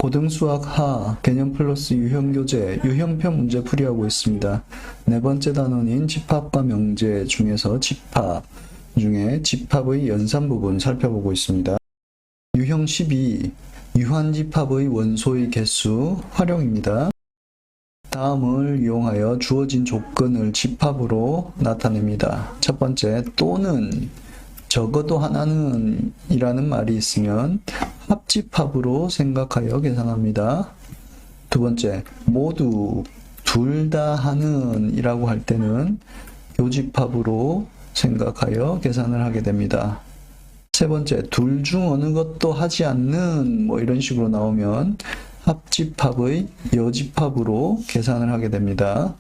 고등수학 하, 개념 플러스 유형교재, 유형편 문제 풀이하고 있습니다. 네 번째 단원인 집합과 명제 중에서 집합 중에 집합의 연산 부분 살펴보고 있습니다. 유형 12, 유한집합의 원소의 개수 활용입니다. 다음을 이용하여 주어진 조건을 집합으로 나타냅니다. 첫 번째, 또는 적어도 하나는 이라는 말이 있으면 합집합으로 생각하여 계산합니다. 두 번째, 모두 둘 다 하는 이라고 할 때는 교집합으로 생각하여 계산을 하게 됩니다. 세 번째, 둘 중 어느 것도 하지 않는 뭐 이런 식으로 나오면 합집합의 여집합으로 계산을 하게 됩니다.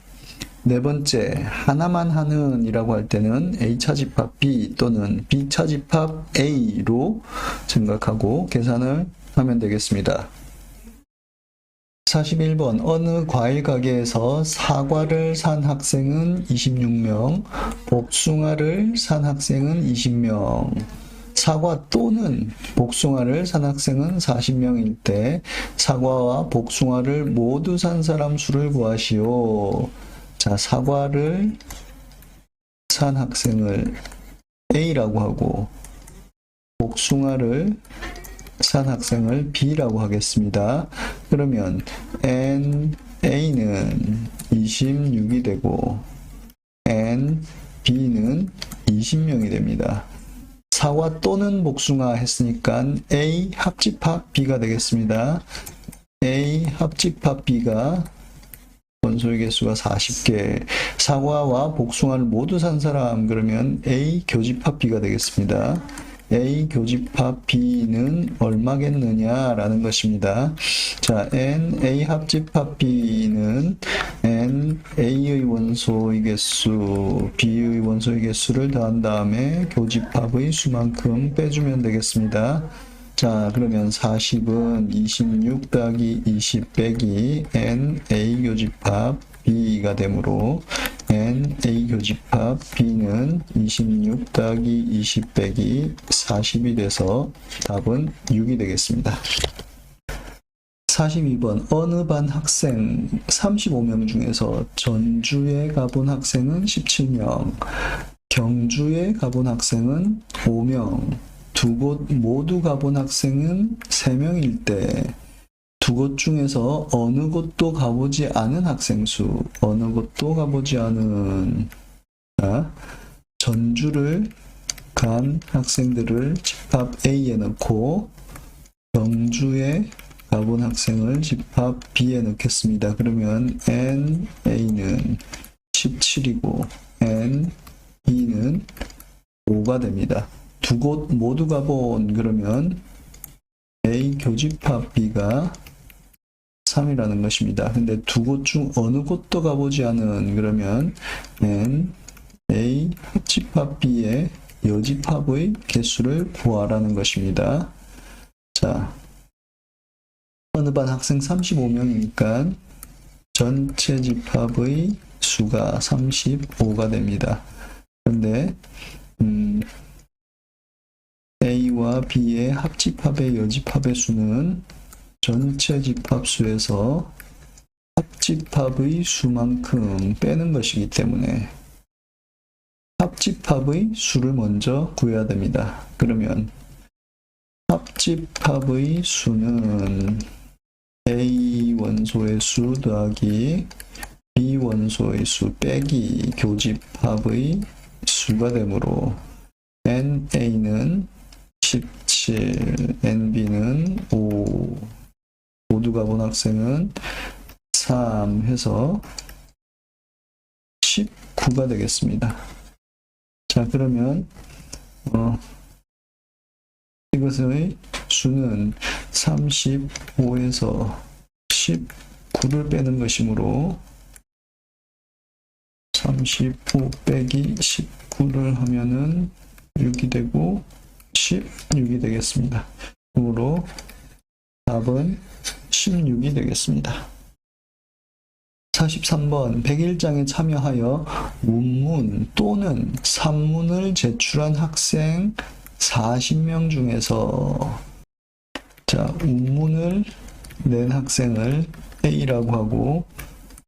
네 번째, 하나만 하는 이라고 할 때는 A차집합 B 또는 B차집합 A로 생각하고 계산을 하면 되겠습니다. 41번, 어느 과일 가게에서 사과를 산 학생은 26명, 복숭아를 산 학생은 20명, 사과 또는 복숭아를 산 학생은 40명일 때 사과와 복숭아를 모두 산 사람 수를 구하시오. 자, 사과를 산 학생을 A라고 하고 복숭아를 산 학생을 B라고 하겠습니다. 그러면 A는 26이 되고 B는 20명이 됩니다. 사과 또는 복숭아 했으니까 A 합집합 B가 되겠습니다. A 합집합 B가 원소의 개수가 40개. 사과와 복숭아를 모두 산 사람 그러면 A 교집합 B가 되겠습니다. A 교집합 B는 얼마겠느냐라는 것입니다. 자, N A 합집합 B는 N A의 원소의 개수, B의 원소의 개수를 더한 다음에 교집합의 수만큼 빼주면 되겠습니다. 자, 그러면 40은 26 더하기 20 빼기 N A 교집합 B가 되므로 N A 교집합 B는 26 더하기 20 빼기 40이 돼서 답은 6이 되겠습니다. 42번, 어느 반 학생 35명 중에서 전주에 가본 학생은 17명, 경주에 가본 학생은 5명, 두 곳 모두 가본 학생은 3명일 때 두 곳 중에서 어느 곳도 가보지 않은 학생 수, 어느 곳도 가보지 않은, 전주를 간 학생들을 집합 A에 넣고 경주에 가본 학생을 집합 B에 넣겠습니다. 그러면 NA는 17이고 NB는 5가 됩니다. 두 곳 모두 가본 그러면 A 교집합 B가 3이라는 것입니다. 근데 두 곳 중 어느 곳도 가보지 않은 그러면 N A 합집합 B의 여집합의 개수를 구하라는 것입니다. 자, 어느 반 학생 35명이니까 전체 집합의 수가 35가 됩니다. 그런데 A와 B의 합집합의 여집합의 수는 전체 집합수에서 합집합의 수만큼 빼는 것이기 때문에 합집합의 수를 먼저 구해야 됩니다. 그러면 합집합의 수는 A 원소의 수 더하기 B 원소의 수 빼기 교집합의 수가 되므로 NA는 17, NB는 5, 모두 가본 학생은 3 해서 19가 되겠습니다. 자, 그러면 이것의 수는 35에서 19를 빼는 것이므로 35 빼기 19를 하면은 6이 되고 16이 되겠습니다. 그러므로 답은 16이 되겠습니다. 43번, 101장에 참여하여 문문 또는 산문을 제출한 학생 40명 중에서 자, 문문을 낸 학생을 A라고 하고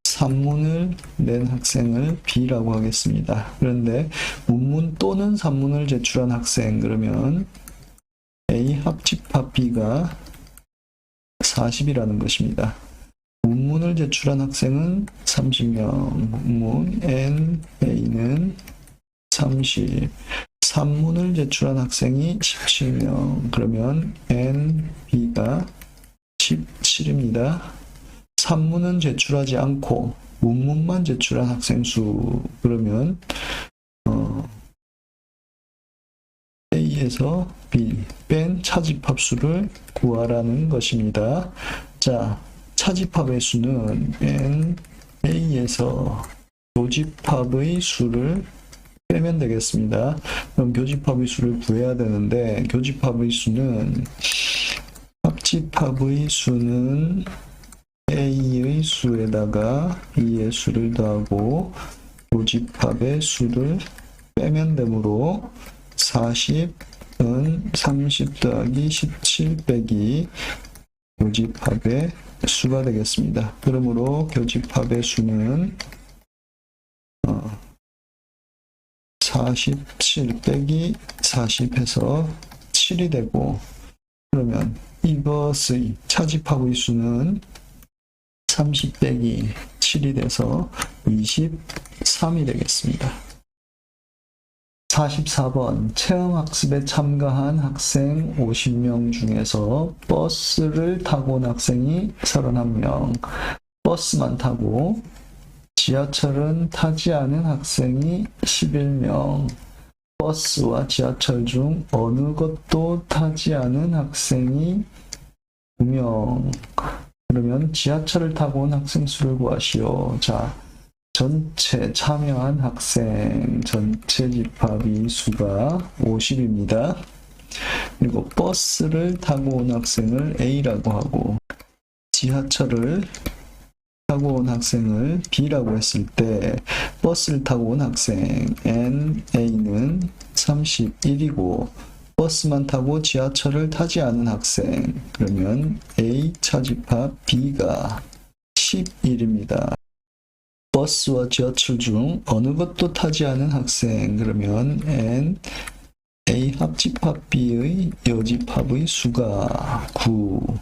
산문을 낸 학생을 B라고 하겠습니다. 그런데 문문 또는 산문을 제출한 학생 그러면 A 합집합 B가 40이라는 것입니다. 문문을 제출한 학생은 30명, 문문 N A는 30, 산문을 제출한 학생이 17명, 그러면 N B가 17입니다. 산문은 제출하지 않고 문문만 제출한 학생 수, 그러면 A에서 B 뺀 차집합수를 구하라는 것입니다. 자, 차집합의 수는 N A에서 교집합의 수를 빼면 되겠습니다. 그럼 교집합의 수를 구해야 되는데 교집합의 수는 합집합의 수는 A의 수에다가 B의 수를 더하고 교집합의 수를 빼면 되므로 40은 30 더하기 17 빼기 교집합의 수가 되겠습니다. 그러므로 교집합의 수는 47 빼기 40해서 7이 되고, 그러면 이것의 차집합의 수는 30 빼기 7이 돼서 23이 되겠습니다. 44번 체험학습에 참가한 학생 50명 중에서 버스를 타고 온 학생이 31명, 버스만 타고 지하철은 타지 않은 학생이 11명, 버스와 지하철 중 어느 것도 타지 않은 학생이 2명. 그러면 지하철을 타고 온 학생 수를 구하시오. 자, 전체 참여한 학생 전체 집합의 수가 50입니다. 그리고 버스를 타고 온 학생을 A라고 하고 지하철을 타고 온 학생을 B라고 했을 때 버스를 타고 온 학생 NA는 31이고 버스만 타고 지하철을 타지 않은 학생 그러면 A 차집합 B가 11입니다. 버스와 지하철 중 어느 것도 타지 않은 학생 그러면 N A 합집합 B의 여집합의 수가 9.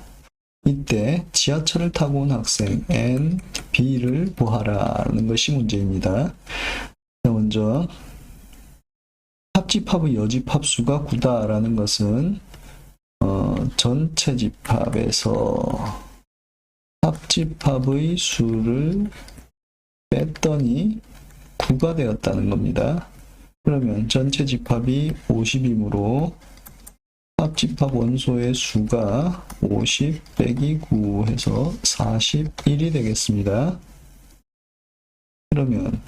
이때 지하철을 타고 온 학생 N B를 구하라는 것이 문제입니다. 먼저 합집합의 여집합 수가 9다라는 것은 전체 집합에서 합집합의 수를 뺐더니 9가 되었다는 겁니다. 그러면 전체 집합이 50이므로 합집합 원소의 수가 50 빼기 9 해서 41이 되겠습니다. 그러면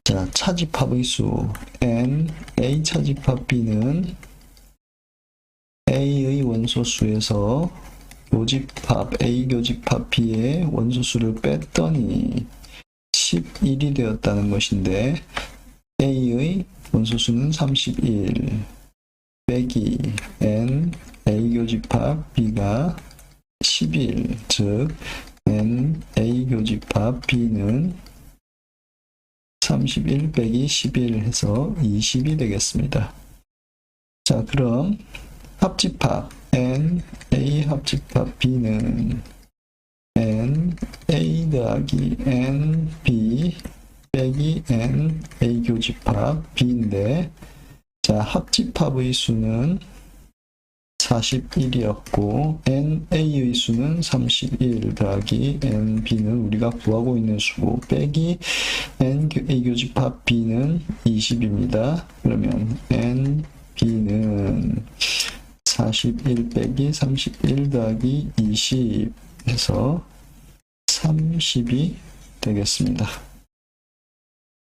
자, 차집합의 수 N, A 차집합 B는 A의 원소수에서 교집합 A 교집합 B의 원소수를 뺐더니 11이 되었다는 것인데 A의 원소수는 31 빼기 N A 교집합 B가 11, 즉 N A 교집합 B는 31 빼기 11 해서 20이 되겠습니다. 자, 그럼 합집합 N A 합집합 B는 N A 더하기 N B 빼기 N A 교집합 B인데 자, 합집합의 수는 41이었고 NA의 수는 31 더하기 NB는 우리가 구하고 있는 수고 빼기 NA 교집합 B는 20입니다. 그러면 NB는 41 빼기 31 더하기 20 해서 30이 되겠습니다.